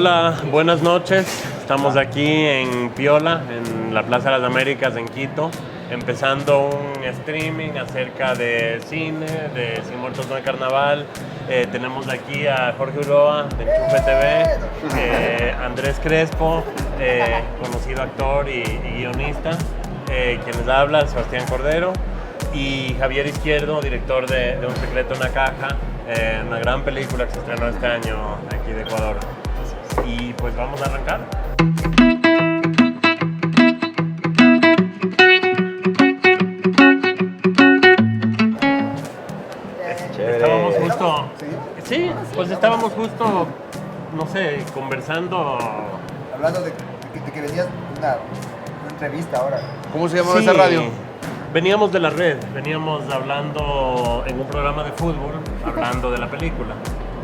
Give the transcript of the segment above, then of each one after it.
Hola, buenas noches. Estamos aquí en Piola, en la Plaza de las Américas en Quito, empezando un streaming acerca de cine, de Sin Muertos No hay Carnaval. Tenemos aquí a Jorge Uroa de Enchufe TV, Andrés Crespo, conocido actor y guionista, quien les habla, Sebastián Cordero, y Javier Izquierdo, director de Un Secreto en la Caja, una gran película que se estrenó este año aquí de Ecuador. Y pues vamos a arrancar. Estábamos justo, sí, pues estábamos justo, no sé, conversando. Hablando de que venías de una entrevista ahora. ¿Cómo se llamaba esa radio? Veníamos de la red, veníamos hablando en un programa de fútbol, hablando de la película.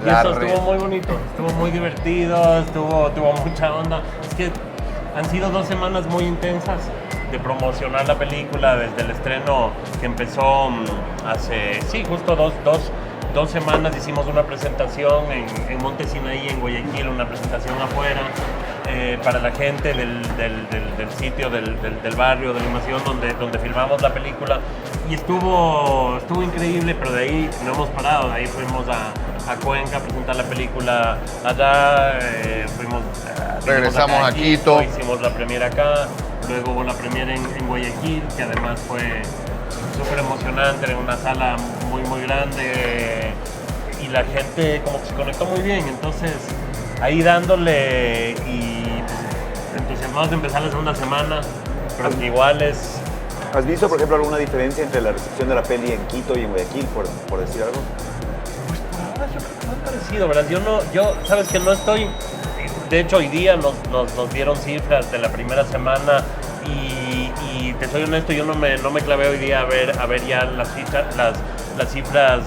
Y eso estuvo muy bonito, estuvo muy divertido, tuvo mucha onda. Es que han sido 2 semanas muy intensas de promocionar la película desde el estreno que empezó hace, justo dos semanas. Hicimos una presentación en Monte Sinaí, en Guayaquil, una presentación afuera para la gente del sitio, del barrio, de la animación donde filmamos la película. Y estuvo increíble, pero de ahí no hemos parado. De ahí fuimos a Cuenca a presentar la película allá, regresamos a Quito, hicimos la premiere acá, luego hubo la premiere en Guayaquil, que además fue súper emocionante, en una sala muy grande, y la gente como que se conectó muy bien. Entonces ahí dándole y pues, entusiasmados de empezar la segunda semana, pero que igual es... ¿Has visto, por ejemplo, alguna diferencia entre la recepción de la peli en Quito y en Guayaquil, por decir algo? Pues por ahora yo creo que muy parecido, ¿verdad? Yo sabes que no estoy... De hecho, hoy día nos dieron cifras de la primera semana y te soy honesto, yo no me clavé hoy día a ver ya las cifras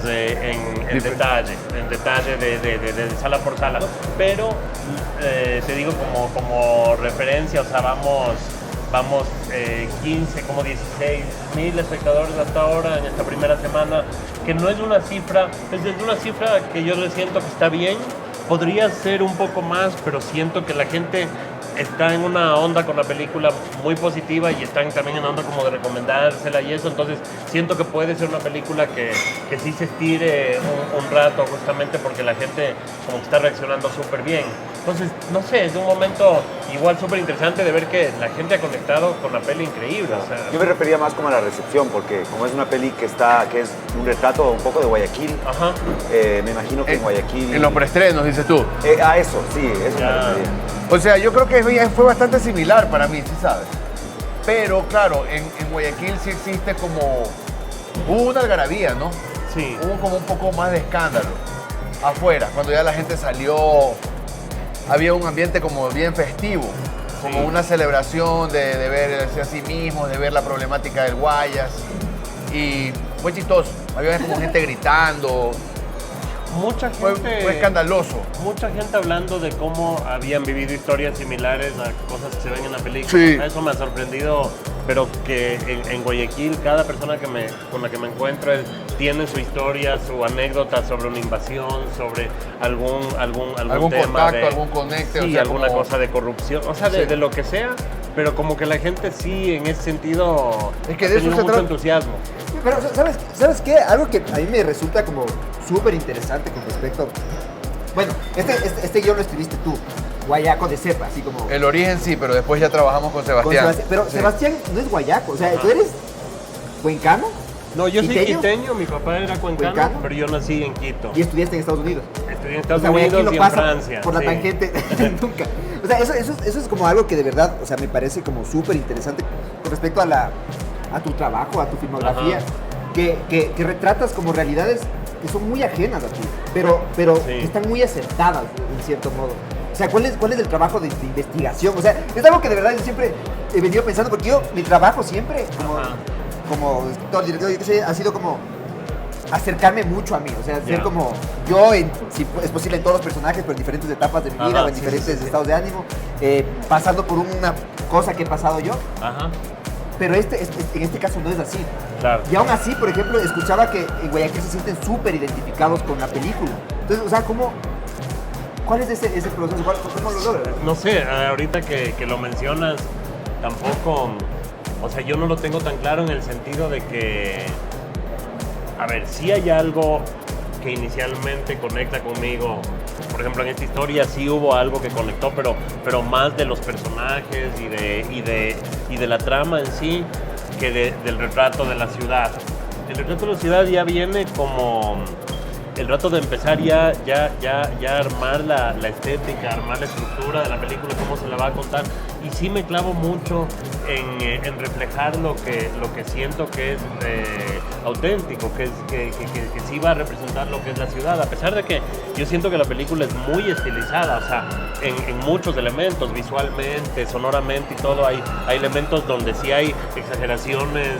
en detalle de sala por sala. Pero te digo como referencia, o sea, vamos 15, como 16 mil espectadores hasta ahora en esta primera semana, que no es una cifra, es una cifra que yo le siento que está bien. Podría ser un poco más, pero siento que la gente está en una onda con la película muy positiva y están también en onda como de recomendársela y eso. Entonces siento que puede ser una película que sí se estire un rato, justamente porque la gente como que está reaccionando súper bien. Entonces, no sé, es un momento igual súper interesante de ver que la gente ha conectado con la peli increíble. O sea, yo me refería más como a la recepción, porque como es una peli que es un retrato un poco de Guayaquil, ajá. Me imagino que en Guayaquil... En los preestrenos, dices tú. A eso, sí, eso me refería. O sea, yo creo que fue bastante similar para mí, ¿sí sabes? Pero claro, en Guayaquil sí existe como... Hubo una algarabía, ¿no? Sí. Hubo como un poco más de escándalo afuera, cuando ya la gente salió... Había un ambiente como bien festivo, como una celebración de verse a sí mismos, de ver la problemática del Guayas. Y fue chistoso, había como gente gritando. Mucha gente... Fue escandaloso. Mucha gente hablando de cómo habían vivido historias similares a cosas que se ven en la película. Sí. Eso me ha sorprendido, pero que en Guayaquil cada persona con la que me encuentro tiene su historia, su anécdota sobre una invasión, sobre algún tema contacto, algún conecte. Sí, o sea, alguna como... cosa de corrupción, o sea, de lo que sea, pero como que la gente sí, en ese sentido, es que ha de eso tenido se mucho trata. entusiasmo. Pero, ¿sabes qué? Algo que a mí me resulta como súper interesante con respecto... Bueno, este guión lo escribiste tú, guayaco de cepa, así como... El origen sí, pero después ya trabajamos con Sebastián. Pero sí. Sebastián no es guayaco, o sea, ¿tú eres cuencano? No, yo soy ¿Quiteño? Quiteño, mi papá era cuencano, pero yo nací en Quito. Y estudiaste en Estados Unidos. Estudié en Estados Guayaquil Unidos no y en pasa Francia. por la sí. tangente nunca. O sea, eso es como algo que de verdad, o sea, me parece como súper interesante con respecto a tu trabajo, a tu filmografía, que retratas como realidades que son muy ajenas a ti, pero que están muy acertadas en cierto modo. O sea, ¿cuál es el trabajo de investigación? O sea, es algo que de verdad yo siempre he venido pensando, porque mi trabajo siempre, como escritor, director, yo qué sé, ha sido como acercarme mucho a mí, o sea, ser como yo, si es posible, en todos los personajes, pero en diferentes etapas de mi vida, o en diferentes estados de ánimo, pasando por una cosa que he pasado yo. Ajá. Pero en este caso no es así. Claro. Y aún así, por ejemplo, escuchaba que en Guayaquil se sienten súper identificados con la película. Entonces, o sea, ¿cómo ¿Cuál es ese proceso? ¿Cómo lo logras? No sé, ahorita que lo mencionas, tampoco, o sea, yo no lo tengo tan claro en el sentido de que, a ver, sí hay algo que inicialmente conecta conmigo. Por ejemplo, en esta historia sí hubo algo que conectó, pero más de los personajes y de la trama en sí que del retrato de la ciudad. El retrato de la ciudad ya viene como el rato de empezar ya armar la estética, armar la estructura de la película, cómo se la va a contar. Y sí me clavo mucho en reflejar lo que siento que es auténtico, que sí va a representar lo que es la ciudad. A pesar de que yo siento que la película es muy estilizada, o sea, en muchos elementos, visualmente, sonoramente y todo, hay elementos donde sí hay exageraciones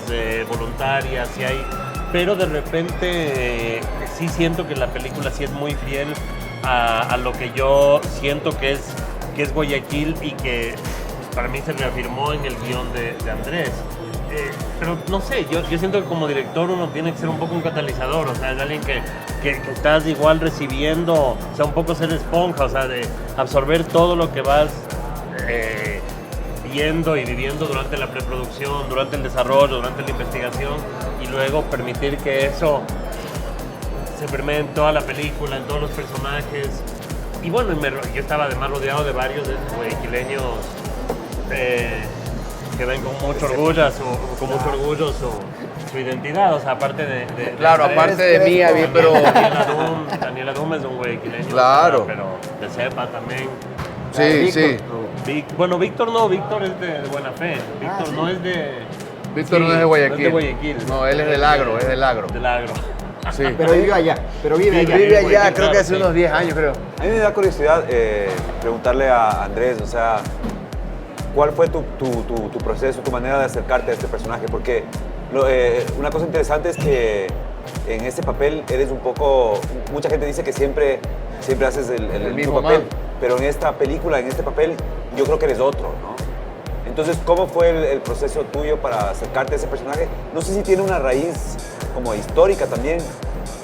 voluntarias, sí hay... Pero de repente sí siento que la película sí es muy fiel a lo que yo siento que es Guayaquil y que para mí se reafirmó en el guión de Andrés. Pero no sé, yo siento que como director uno tiene que ser un poco un catalizador, o sea, es alguien que estás igual recibiendo, o sea, un poco ser esponja, o sea, de absorber todo lo que vas viendo y viviendo durante la preproducción, durante el desarrollo, durante la investigación, y luego permitir que eso se permee en toda la película, en todos los personajes. Y bueno, yo estaba además rodeado de varios guayaquileños que ven con mucho orgullo su identidad, o sea, aparte de claro, Andrés, aparte de mí, pero... Daniela Dum es un guayaquileño, claro, pero de cepa también. Sí, sí. Bueno, Víctor es de Buena Fe. Víctor no es de... Víctor no es de Guayaquil. No, él es del Agro, Del Agro. Sí. Pero vive allá. Vive allá, creo que hace unos 10 años, creo. A mí me da curiosidad preguntarle a Andrés, o sea, ¿cuál fue tu proceso, tu manera de acercarte a este personaje? Porque una cosa interesante es que en este papel eres un poco... Mucha gente dice que siempre haces el mismo papel, pero en esta película, en este papel, yo creo que eres otro, ¿no? Entonces, ¿cómo fue el proceso tuyo para acercarte a ese personaje? No sé si tiene una raíz como histórica también.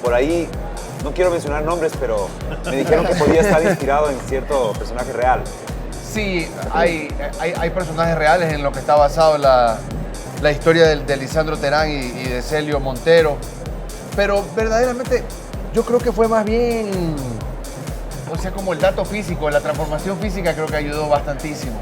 Por ahí, no quiero mencionar nombres, pero me dijeron que podía estar inspirado en cierto personaje real. Sí, hay personajes reales en lo que está basado la historia de Lisandro Terán y de Celio Montero. Pero verdaderamente, yo creo que fue más bien, o sea, como el dato físico, la transformación física creo que ayudó bastantísimo.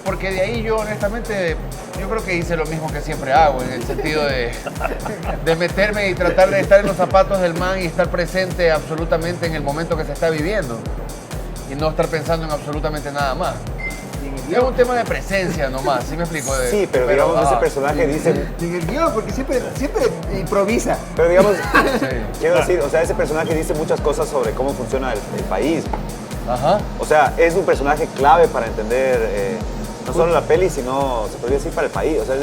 Porque de ahí yo honestamente, yo creo que hice lo mismo que siempre hago, en el sentido de meterme y tratar de estar en los zapatos del man y estar presente absolutamente en el momento que se está viviendo. Y no estar pensando en absolutamente nada más. Es un tema de presencia nomás, ¿sí me explico? Sí, pero digamos, ese personaje dice... En el guión, porque siempre improvisa. Pero digamos, Sí. quiero decir, o sea, ese personaje dice muchas cosas sobre cómo funciona el país. Ajá. O sea, es un personaje clave para entender no solo la peli, sino, se podría decir, para el país. O sea,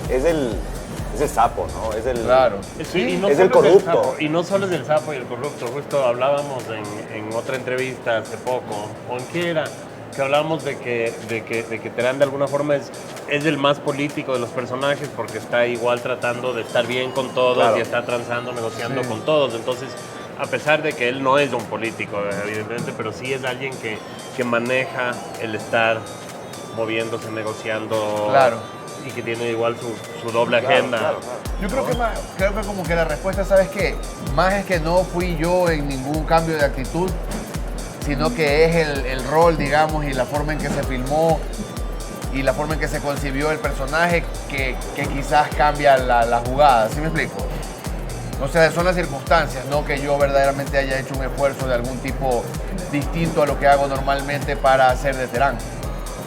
es el sapo, ¿no? Es el... Claro. Sí, y no es solo el corrupto. sapo, y no solo es el sapo y el corrupto. Justo hablábamos en otra entrevista hace poco, ¿o en qué era? Que hablábamos de que Terán de alguna forma es el más político de los personajes porque está igual tratando de estar bien con todos, Claro. y está transando, negociando con todos. Entonces, a pesar de que él no es un político, evidentemente, pero sí es alguien que maneja el estar moviéndose, negociando, Claro. y que tiene igual su doble agenda. Claro. Yo creo que como que la respuesta, ¿sabes qué? Más es que no fui yo en ningún cambio de actitud, sino que es el rol, digamos, y la forma en que se filmó y la forma en que se concibió el personaje que quizás cambia la jugada, ¿sí me explico? O sea, son las circunstancias, no que yo verdaderamente haya hecho un esfuerzo de algún tipo distinto a lo que hago normalmente para hacer de Terán.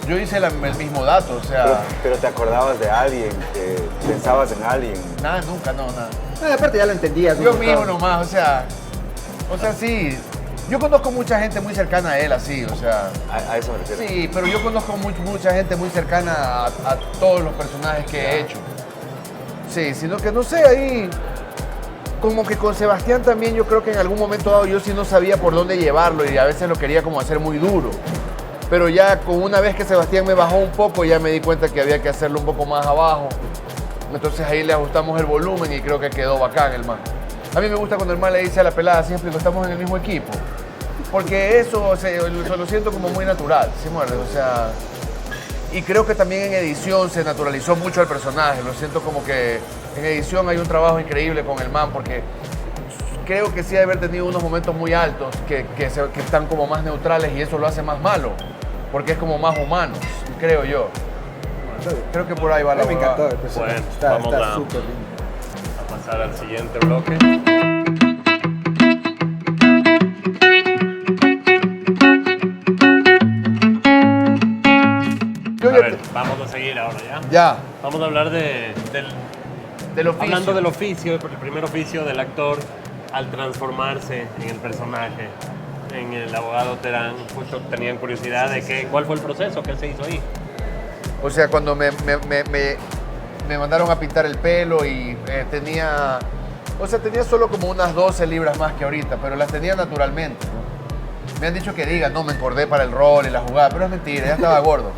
Yo hice el mismo dato, o sea... Pero te acordabas de alguien, que pensabas en alguien. Nada, nunca, no, nada. No, aparte ya lo entendías. Yo ¿no? mismo nomás, o sea, sí. Yo conozco mucha gente muy cercana a él, así, o sea... A eso me refiero. Sí, pero yo conozco mucha gente muy cercana a todos los personajes que he hecho. Sí, sino que no sé, ahí... Como que con Sebastián también yo creo que en algún momento dado yo sí no sabía por dónde llevarlo y a veces lo quería como hacer muy duro. Pero ya con una vez que Sebastián me bajó un poco, ya me di cuenta que había que hacerlo un poco más abajo. Entonces ahí le ajustamos el volumen y creo que quedó bacán el man. A mí me gusta cuando el man le dice a la pelada, siempre que estamos en el mismo equipo. Porque eso se lo siento como muy natural, ¿sí muerde? O sea, y creo que también en edición se naturalizó mucho el personaje. Lo siento como que en edición hay un trabajo increíble con el man, porque creo que sí debe haber tenido unos momentos muy altos que están como más neutrales y eso lo hace más malo, porque es como más humano, creo yo. Creo que por ahí va la Me encantó el personaje. Bueno, está vamos súper lindo. a pasar al siguiente bloque. A ver, vamos a seguir ahora, ¿ya? Ya, Vamos a hablar del oficio. hablando del oficio, el primer oficio del actor al transformarse en el personaje, en el abogado Terán. Justo tenían curiosidad de cuál fue el proceso, qué se hizo ahí. O sea, cuando me mandaron a pintar el pelo y tenía solo como unas 12 libras más que ahorita, pero las tenía naturalmente, ¿no? Me han dicho que diga, no, me engordé para el rol y la jugada, pero es mentira, ya estaba gordo.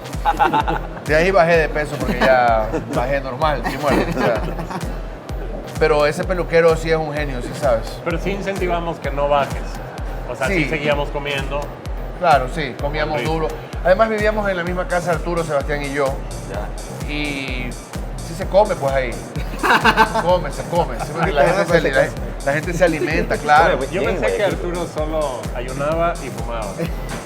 De ahí bajé de peso porque ya bajé normal, sí, muere, o sea. Pero ese peluquero sí es un genio, sí sabes. Pero sí incentivamos que no bajes. O sea, sí, Sí. seguíamos comiendo. Claro, sí, comíamos Rico. duro. Además vivíamos en la misma casa Arturo, Sebastián y yo. Y sí se come pues ahí. Se come. Sí, la gente se alimenta, claro. Yo pensé que Arturo solo ayunaba y fumaba.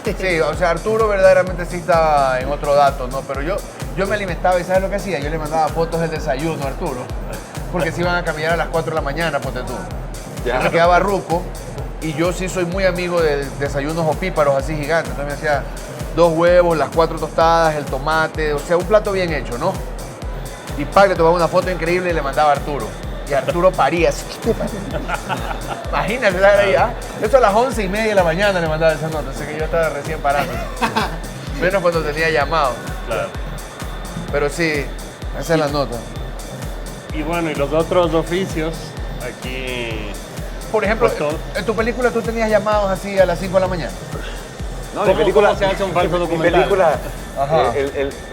Sí, o sea, Arturo verdaderamente sí estaba en otro dato, ¿no? Pero yo me alimentaba y ¿sabes lo que hacía? Yo le mandaba fotos del desayuno a Arturo. Porque se iban a caminar a las 4 de la mañana, ponte tú. Ya. Yo me quedaba ruco y yo sí soy muy amigo de desayunos opíparos así gigantes. Entonces me hacía 2 huevos, las 4 tostadas, el tomate, o sea, un plato bien hecho, ¿no? Y le tomaba una foto increíble y le mandaba a Arturo. Y Arturo paría así. Imagínate estar ahí, ¿ah? Eso a las 11:30 de la mañana le mandaba esa nota, así que yo estaba recién parando. Menos cuando tenía llamado. Claro. Pero sí, esa es la nota. Y bueno, y los otros oficios, aquí... Por ejemplo, Pues todo. en tu película tú tenías llamados así a las 5 de la mañana. No, ¿Cómo se hace un falso mi documental? película, Ajá.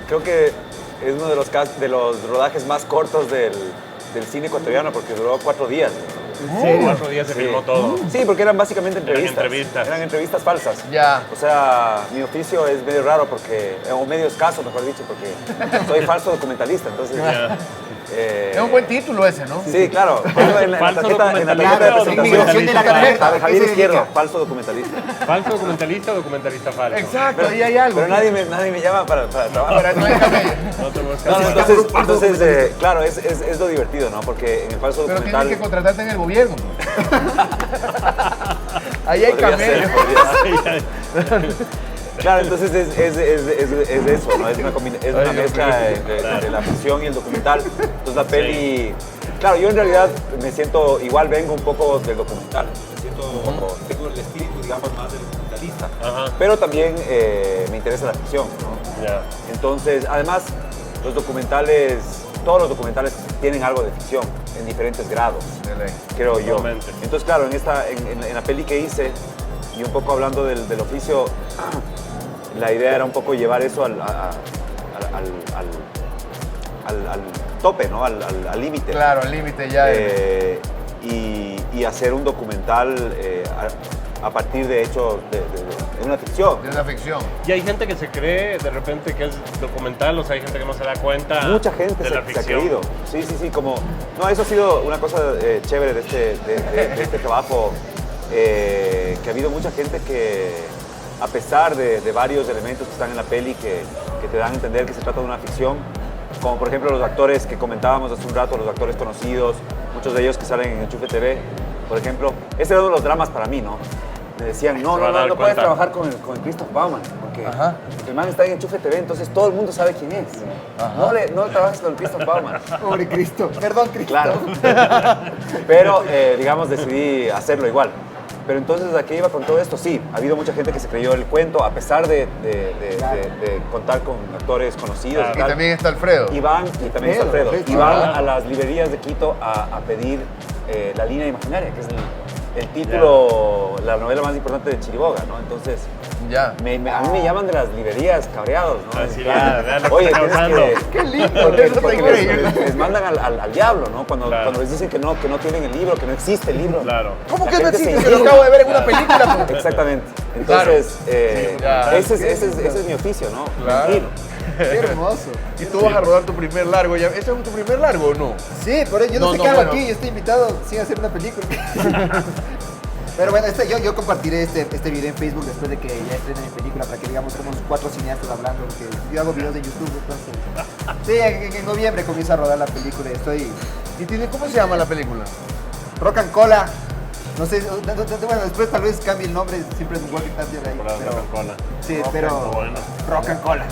creo que es uno de los rodajes más cortos del cine ecuatoriano porque duró 4 días. ¿En serio? 4 días se Sí. filmó todo. Sí, porque eran básicamente entrevistas. entrevistas. Eran entrevistas falsas. Ya. O sea, mi oficio es medio raro porque, o medio escaso, mejor dicho, porque soy falso documentalista. Entonces, Ya. Es un buen título ese, ¿no? Sí, claro. En la Falso tarjeta de documentalista o presentación. inmigración de la tarjeta. A ver, Javier ¿Qué se Izquierdo, dedica? falso documentalista. ¿Falso documentalista o documentalista falso? Exacto, ahí hay algo. Pero nadie me llama para trabajar. Ahora no hay camello. No te buscas. No, falso. entonces claro, es lo divertido, ¿no? Porque en el falso Pero documental... tienes que contratarte en el gobierno. Ahí hay podría ser, camello. podría ser. Claro, entonces es eso, ¿no? Es una mezcla entre la ficción y el documental. Entonces la peli... Claro, yo en realidad me siento... Igual vengo un poco del documental. Me siento como... Tengo el espíritu, digamos, más del documentalista. Ajá. Pero también me interesa la ficción, ¿no? Ya. Entonces, además, los documentales... Todos los documentales tienen algo de ficción en diferentes grados, creo yo. Totalmente. Entonces, claro, en la peli que hice, y un poco hablando del oficio, la idea era un poco llevar eso al tope, ¿no? Al límite. Claro, al límite ya. Y hacer un documental a partir de hechos de una ficción. De una ficción. Y hay gente que se cree de repente que es documental, o sea, hay gente que no se da cuenta. Mucha gente de la se ha ficción. creído. Sí, como... No, eso ha sido una cosa chévere de este trabajo, que ha habido mucha gente que, a pesar de varios elementos que están en la peli que te dan a entender que se trata de una ficción, como por ejemplo los actores que comentábamos hace un rato, los actores conocidos, muchos de ellos que salen en Enchufe TV, por ejemplo, ese era uno de los dramas para mí, ¿no? Me decían, no Se van a dar puedes cuenta. trabajar con el Christoph Baumann, porque Ajá. el man está en Enchufe TV, entonces todo el mundo sabe quién es. Ajá. No trabajes con el Christoph Baumann. Pobre Cristo. Perdón, Cristo. Claro. Pero, digamos, decidí hacerlo igual. Pero entonces, ¿a qué iba con todo esto? Sí, ha habido mucha gente que se creyó el cuento, a pesar de contar con actores conocidos. Claro. Y también está Alfredo. Y también está Alfredo, Alfredo. y van Ah. a las librerías de Quito a pedir La línea imaginaria, que es el título, la novela más importante de Chiriboga, ¿no? Entonces, Ya. a mí me llaman de las librerías cabreados, ¿no? Así, Ya. vean lo que Oye, está tienes usando. Qué lindo, porque eso está increíble. les mandan al diablo, ¿no? Cuando les dicen que no tienen el libro, que no existe el libro. Claro. ¿Cómo La que no gente se existe? Se lo indigna. acabo de ver en una película. Exactamente. Entonces, ya. ese es mi oficio, ¿no? Claro. Mentir. Qué hermoso. Y tú vas a rodar tu primer largo. ¿Ya? ¿Ese es tu primer largo o no? Sí, por eso yo no, No, sé no, qué hago bueno. aquí, yo estoy invitado sin hacer una película. Pero bueno, yo compartiré este video en Facebook después de que ya estrene mi película para que digamos somos 4 cineastas hablando, porque yo hago videos de YouTube, entonces... Sí, en noviembre comienzo a rodar la película y estoy... ¿Y tiene, cómo se llama la película? Rock and Cola. No sé, bueno, después tal vez cambie el nombre, siempre es un Walking Dead ahí. Por la Pero, Coca-Cola. sí, pero... Bueno. Rock and Cola.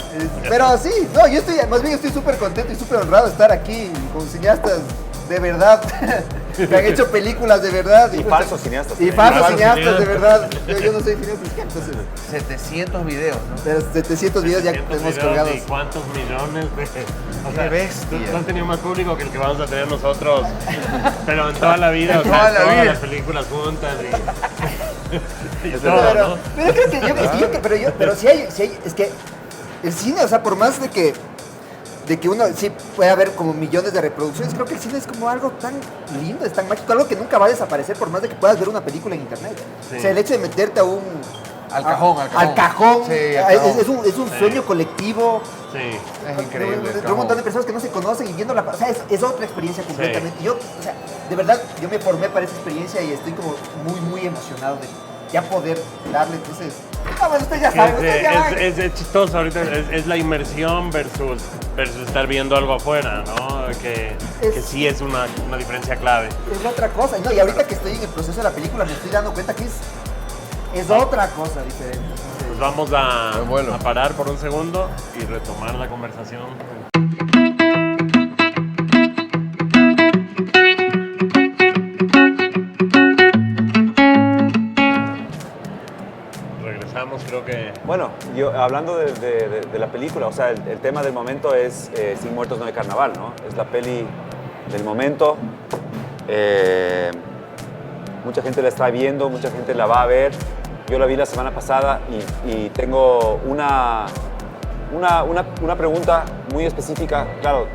Pero sí, no, yo estoy, más bien estoy súper contento y súper honrado de estar aquí con cineastas de verdad, que han hecho películas de verdad. Y falsos cineastas. Y también. falsos cineastas, de cineastas. verdad. Yo no soy cineasta, entonces... 700 videos, ¿no? Pero 700 videos ya 700 tenemos videos colgados. y cuántos millones de... O Qué bestia. Tú has tenido más público que el que vamos a tener nosotros, pero en toda la vida, o sea, Toda la todas vida. las películas juntas y todo, Pero, ¿no? pero creo que pero sí hay, es que el cine, o sea, por más de que uno sí puede haber como millones de reproducciones, creo que el cine es como algo tan lindo, es tan mágico, algo que nunca va a desaparecer por más de que puedas ver una película en internet. Sí. O sea, el hecho de meterte a un... Al cajón. Al cajón, Sí, al cajón. es un sueño colectivo. Sí. Es increíble. De un montón de personas que no se conocen y viendo la... O sea, es otra experiencia completamente. Sí. Yo, o sea, de verdad, yo me formé para esa experiencia y estoy como muy emocionado de ya poder darle, entonces... No, bueno, ustedes ya saben, ustedes ya van. Es chistoso ahorita, es la inmersión versus estar viendo algo afuera, ¿no? Que sí es una diferencia clave. Es otra cosa, ¿no? Y ahorita que estoy en el proceso de la película me estoy dando cuenta que es otra cosa diferente. Entonces, Pues vamos a Bueno. a parar por un segundo y retomar la conversación. Regresamos, creo que... Bueno, yo hablando de la película, o sea, el tema del momento es Sin Muertos No hay Carnaval, ¿no? Es la peli del momento. Mucha gente la está viendo, mucha gente la va a ver. Yo la vi la semana pasada y tengo una pregunta muy específica, claro,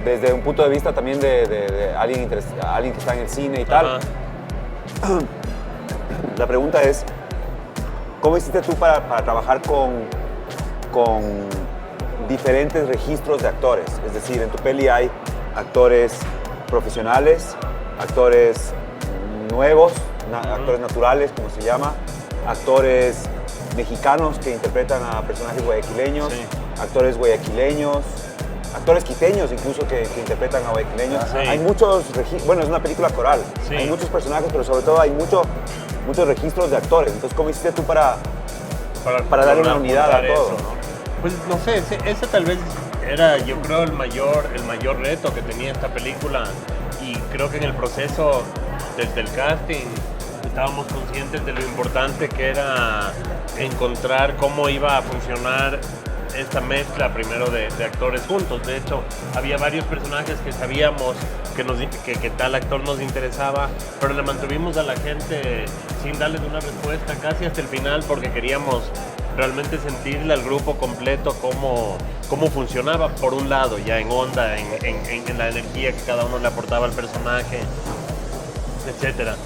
desde un punto de vista también de alguien que está en el cine y tal. Ajá. La pregunta es, ¿cómo hiciste tú para trabajar con diferentes registros de actores? Es decir, en tu peli hay actores profesionales, actores nuevos, actores naturales, como se llama, actores mexicanos que interpretan a personajes guayaquileños, Sí. actores guayaquileños, actores quiteños incluso que interpretan a guayaquileños. Sí. Hay muchos bueno, es una película coral, Sí. hay muchos personajes, pero sobre todo hay muchos registros de actores. Entonces, ¿cómo hiciste tú para darle una unidad a juntar todo? eso, ¿no? Pues no sé, ese tal vez era, yo creo, el mayor reto que tenía esta película, y creo que en el proceso desde el casting estábamos conscientes de lo importante que era encontrar cómo iba a funcionar esta mezcla primero de actores juntos. De hecho, había varios personajes que sabíamos que tal actor nos interesaba, pero le mantuvimos a la gente sin darles una respuesta casi hasta el final, porque queríamos realmente sentirle al grupo completo cómo funcionaba, por un lado, ya en onda, en la energía que cada uno le aportaba al personaje, etcétera.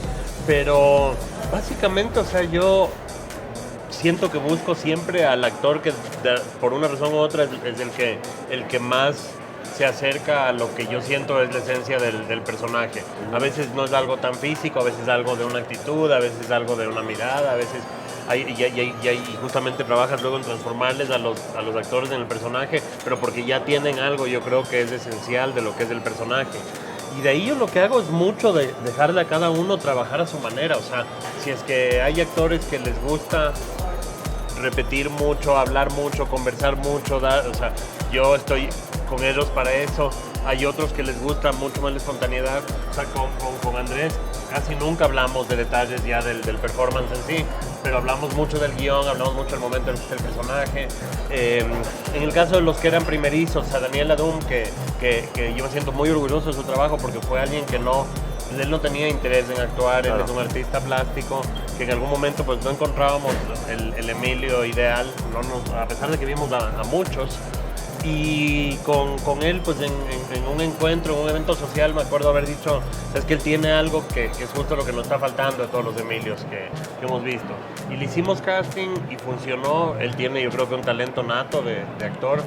Pero básicamente, o sea, yo siento que busco siempre al actor que por una razón u otra es el que más se acerca a lo que yo siento es la esencia del personaje. A veces no es algo tan físico, a veces es algo de una actitud, a veces es algo de una mirada, a veces y justamente trabajas luego en transformarles a los actores en el personaje, pero porque ya tienen algo, yo creo que es esencial de lo que es el personaje. Y de ahí yo lo que hago es mucho de dejarle a cada uno trabajar a su manera. O sea, si es que hay actores que les gusta repetir mucho, hablar mucho, conversar mucho, o sea, yo estoy con ellos para eso. Hay otros que les gusta mucho más la espontaneidad. O sea, con Andrés casi nunca hablamos de detalles ya del performance en sí, pero hablamos mucho del guión, hablamos mucho del momento del personaje. En el caso de los que eran primerizos, a Daniel Adum, que yo me siento muy orgulloso de su trabajo, porque fue alguien que no él no tenía interés en actuar, Claro. él es un artista plástico, que en algún momento pues no encontrábamos el Emilio ideal, a pesar de que vimos a muchos. Y con él, pues en un encuentro, en un evento social, me acuerdo haber dicho, es que él tiene algo que es justo lo que nos está faltando de todos los Emilios que hemos visto. Y le hicimos casting y funcionó. Él tiene, yo creo que un talento nato de actor.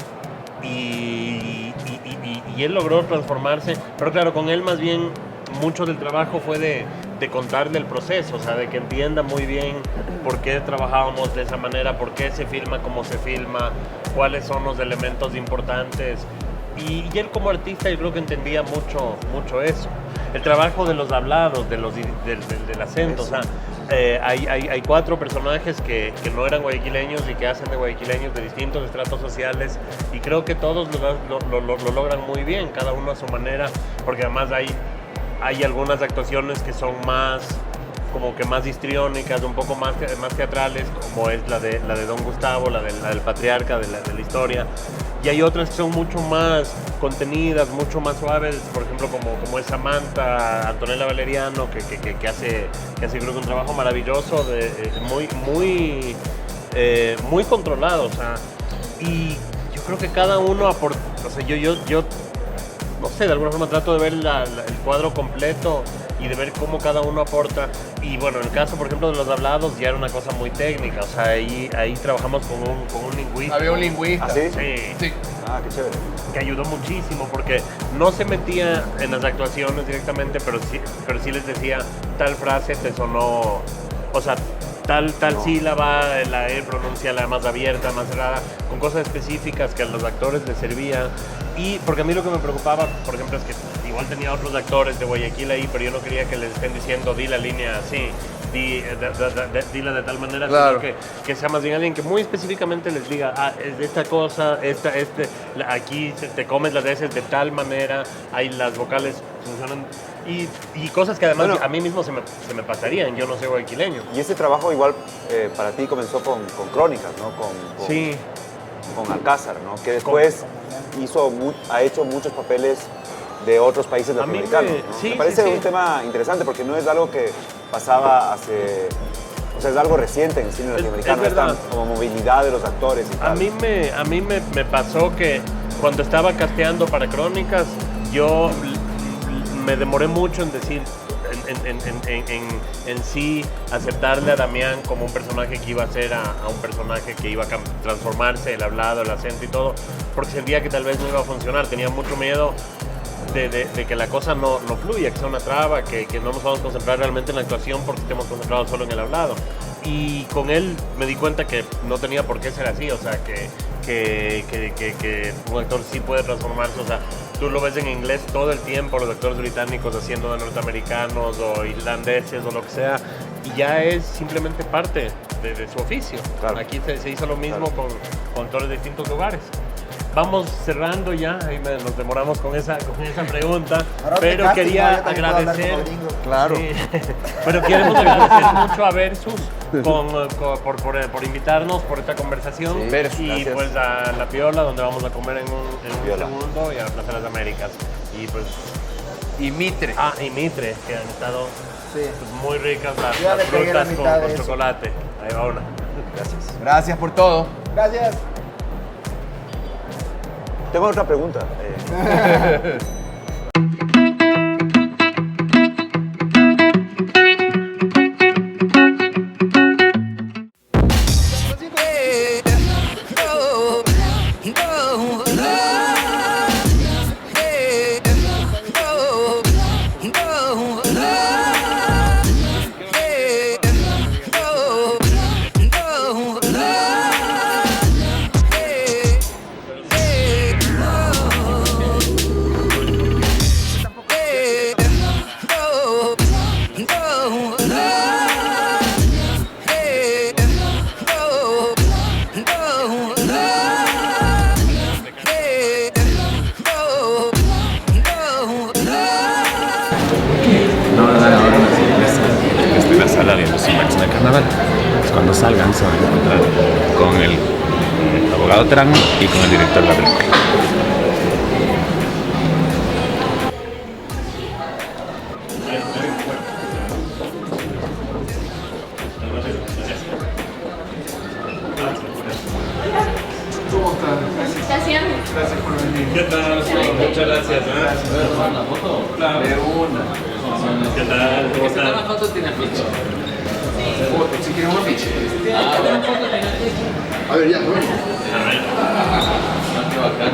Y él logró transformarse. Pero claro, con él más bien mucho del trabajo fue de contarle el proceso, o sea, de que entienda muy bien por qué trabajábamos de esa manera, por qué se filma como se filma, cuáles son los elementos importantes. Y él como artista yo creo que entendía mucho eso. El trabajo de los hablados, del acento, o sea, hay 4 personajes que no eran guayaquileños y que hacen de guayaquileños de distintos estratos sociales, y creo que todos lo logran muy bien, cada uno a su manera, porque además hay algunas actuaciones que son más como que más histriónicas, un poco más teatrales, como es la de Don Gustavo, la del patriarca de la historia. Y hay otras que son mucho más contenidas, mucho más suaves, por ejemplo, como es Samantha, Antonella Valeriano, que hace creo que un trabajo maravilloso, muy controlado. O sea, y yo creo que cada uno aporta, o sea, yo no sé, de alguna forma trato de ver el cuadro completo y de ver cómo cada uno aporta. Y bueno, en el caso, por ejemplo, de los hablados ya era una cosa muy técnica, o sea, ahí trabajamos con un lingüista. Había un lingüista. ¿Ah, sí? Sí. Ah, qué chévere. Que ayudó muchísimo porque no se metía en las actuaciones directamente, pero sí les decía tal frase te sonó, o sea, tal sílaba, la E pronuncia la más abierta, más cerrada, con cosas específicas que a los actores les servía. Y porque a mí lo que me preocupaba, por ejemplo, es que igual tenía otros actores de Guayaquil ahí, pero yo no quería que les estén diciendo di la línea así, dila de tal manera, Claro. sino que sea más bien alguien que muy específicamente les diga, es de esta cosa, aquí te comes las veces de tal manera, ahí las vocales funcionan, y cosas que además Bueno. a mí mismo se me pasarían, yo no soy guayaquileño. Y ese trabajo igual para ti comenzó con Crónicas, ¿no? Sí, Con Alcázar, ¿no? Que después ha hecho muchos papeles de otros países A mí latinoamericanos, me- ¿no? sí, Me parece sí, sí. un tema interesante porque no es algo que pasaba hace... O sea, es algo reciente en el cine latinoamericano, es verdad. esta como movilidad de los actores y a tal. mí me pasó que cuando estaba casteando para Crónicas, yo me demoré mucho en decir, en sí aceptarle a Damián como un personaje que iba a ser a un personaje que iba a transformarse, el hablado, el acento y todo, porque sentía que tal vez no iba a funcionar, tenía mucho miedo de que la cosa no fluya, que sea una traba, que no nos vamos a concentrar realmente en la actuación porque estemos concentrados solo en el hablado. Y con él me di cuenta que no tenía por qué ser así, o sea, que un actor sí puede transformarse, o sea, tú lo ves en inglés todo el tiempo, los actores británicos haciendo de norteamericanos o irlandeses o lo que sea, y ya es simplemente parte de su oficio. Claro. Aquí se hizo lo mismo con actores de distintos lugares. Vamos cerrando ya, ahí nos demoramos con esa pregunta, Ahora te pero casting, quería ¿no? Yo también puedo hablar agradecer. como gringo. Claro. Sí. Pero queremos agradecer mucho a Versus por invitarnos, por esta conversación. Sí, Versus, y gracias. pues a La Piola, donde vamos a comer en un Piola. segundo, y a la Plaza de las Américas. Y pues, Y Mitre. y Mitre, que han estado Sí. pues, muy ricas Ya las le pegué la frutas mitad de con eso. chocolate. Ahí va una. Gracias. Gracias por todo. Gracias. Tengo otra pregunta. Estoy en la sala viendo su máxima de carnaval. Pues cuando salgan se van a encontrar con el abogado Terán y con el director de la película. Gracias. ¿Qué tal? Muchas gracias. ¿Una foto? Claro. De una. ¿Qué tal? ¿Cómo están? ¿Esta foto tiene ficha? Si quieren una ficha. A ver, ya, bueno. Qué bacán.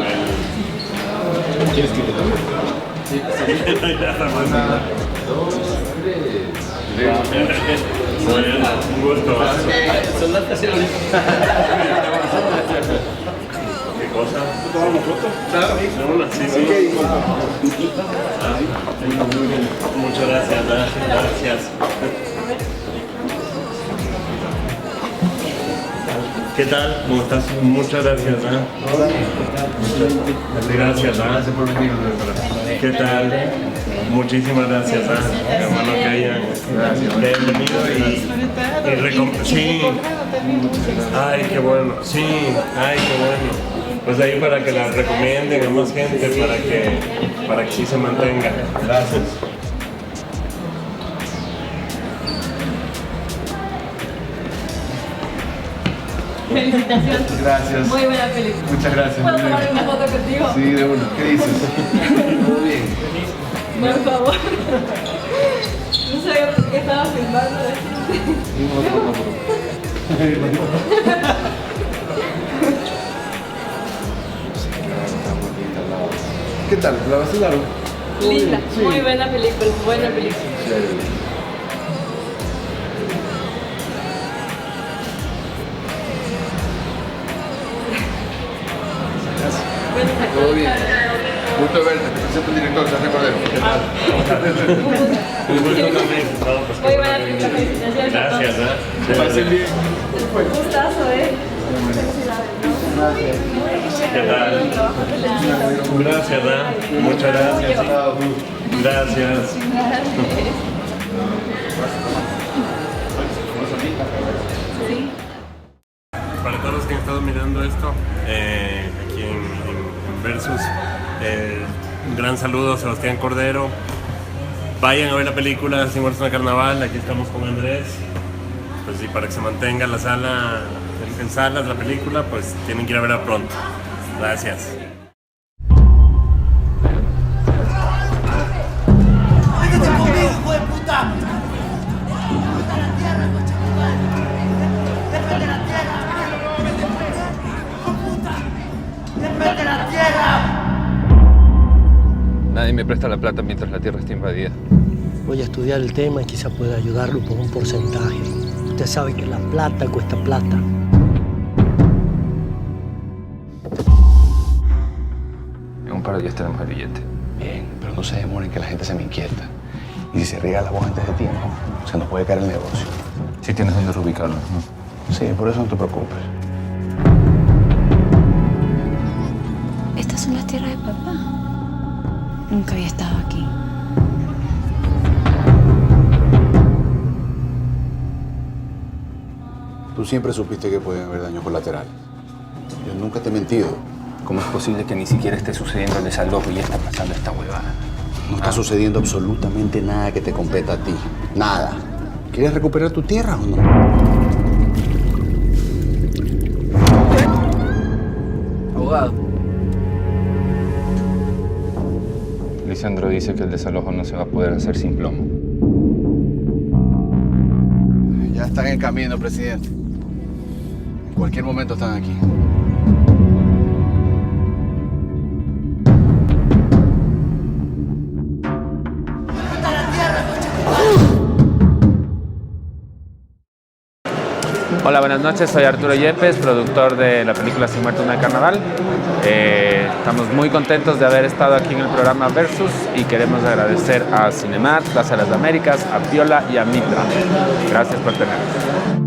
¿Quieres que te tome? Sí, Bueno, un gusto. Son las casi ahorita. ¿Qué cosa? ¿Tomamos foto? Claro. Sí. Muchas gracias. Gracias. ¿Qué tal? ¿Cómo estás? Muchas gracias. Gracias. Gracias por venir. ¿Qué tal? Muchísimas gracias. Qué bueno que hayan venido sí. Ay, qué bueno. Sí. Ay, qué bueno. Pues ahí para que la recomienden a más gente, para que sí se mantenga. Gracias. Felicitaciones. Gracias. Muy buena película. Muchas gracias. ¿Puedo tomar una foto contigo? Sí, de una. ¿Qué dices? Todo bien. Por favor. No sabía por qué estaba filmando. ¿Qué tal? ¿La vacilaron? Linda. Muy buena película. Buena película. Todo bien. Gusto verte. Te presento el director, Sergio Cordero. Un gusto también. No, pues, Muy buena película. Felicitaciones a todos. Gracias. Que pasen bien. Gustazo, ¿Qué tal? Gracias, muchas gracias. Gracias. Para todos los que han estado mirando esto, aquí en Versus, un gran saludo a Sebastián Cordero. Vayan a ver la película Sin Muertos en el Carnaval. Aquí estamos con Andrés. Pues sí, para que se mantenga la sala, en salas la película, pues tienen que ir a verla pronto. Gracias. Nadie me presta la plata mientras la tierra está invadida. Voy a estudiar el tema y quizá pueda ayudarlo por un porcentaje. Usted sabe que la plata cuesta plata. En un par de días tenemos el billete. Bien, pero no se demoren que la gente se me inquieta. Y si se riega la voz antes de tiempo, se nos puede caer el negocio. Sí tienes dónde reubicarlo, ¿no? Sí, por eso no te preocupes. Estas son las tierras de papá. Nunca había estado aquí. Tú siempre supiste que pueden haber daños colaterales. Yo nunca te he mentido. ¿Cómo es posible que ni siquiera esté sucediendo el desalojo y ya está pasando esta huevada? No está sucediendo absolutamente nada que te competa a ti. Nada. ¿Quieres recuperar tu tierra o no? Abogado. Lisandro dice que el desalojo no se va a poder hacer sin plomo. Ya están en camino, presidente. En cualquier momento están aquí. Hola, buenas noches. Soy Arturo Yepes, productor de la película Sin Muertos en el Carnaval. Estamos muy contentos de haber estado aquí en el programa Versus y queremos agradecer a Cinemat, Plaza de las Américas, a Piola y a Mitra. Gracias por tenernos.